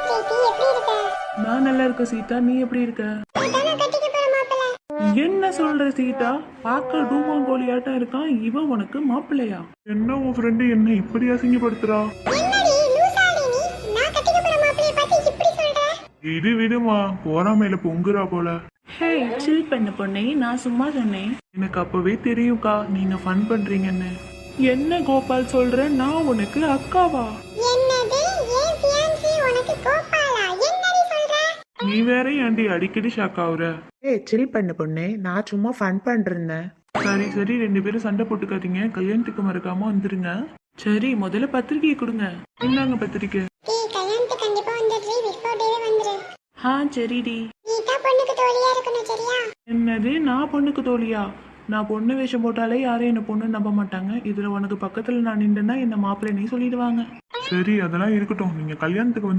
பிரீத்தி எப்படி இருக்க? நான் நல்லா இருக்க சீதா, நீ எப்படி இருக்க? இதானே கட்டிக்க போற மாப்பிள்ளை. என்ன சொல்ற சீதா? பார்க்க டூமாங்கோலியாட்டம் இருக்கான், இவன் உனக்கு மாப்பிள்ளையா? என்ன உன் ஃப்ரெண்டு என்ன இப்படி அசிங்கப்படுத்துறா? என்னடி லூசாடி நீ? நான் கட்டிக்க போற மாப்பிள்ளைய பார்த்து இப்படி சொல்ற? இது விடுமா, போறாமையில பொங்குறா போல. ஹே சில் பண்ண பொண்ணே, நான் சும்மா சொன்னேன். எனக்கு அப்பவே தெரியும்க்கா நீங்க ஃபன் பண்றீங்கன்னு. என்ன கோபால் சொல்ற, நான் உனக்கு அக்காவா? என்னது? ஏன் ஃபியான்சி உனக்கு கோபாலா? என்னடி சொல்ற? நீ வேற ஏன்டி அடிக்கடி ஷாக் ஆகுற? ஏய் சில் பண்ணு பொண்ணு, நான் சும்மா ஃபன் பண்ணிருந்தேன். சரி சரி, ரெண்டு பேரும் சண்டை போட்டுக்காதீங்க, கல்யாணத்துக்கு மறக்காம வந்துருங்க. சரி, முதல்ல பத்திரிக்கையை கொடுங்க. என்னங்க பத்திரிக்கை? டேய் கல்யாணத்துக்கு கண்டிப்பா வந்துடுறீ, பிஃபோர் டேவே வந்துரு. சரிடி. நீ தான் பொண்ணுக்கு தோழியா இருக்கணும் சரியா? என்னது, நான் பொண்ணுக்கு தோழியா? நான் பொண்ணு வேஷம் போட்டாலே யாரும் என்ன பொண்ணு நம்ப மாட்டாங்க. இதுல உனக்கு பக்கத்துல நான் நின்றுனா என்ன மாப்பிள்ளை நீ சொல்லிடுவாங்க. சரி, அதெல்லாம் இருக்கட்டும், நீங்க கல்யாணத்துக்கு வந்து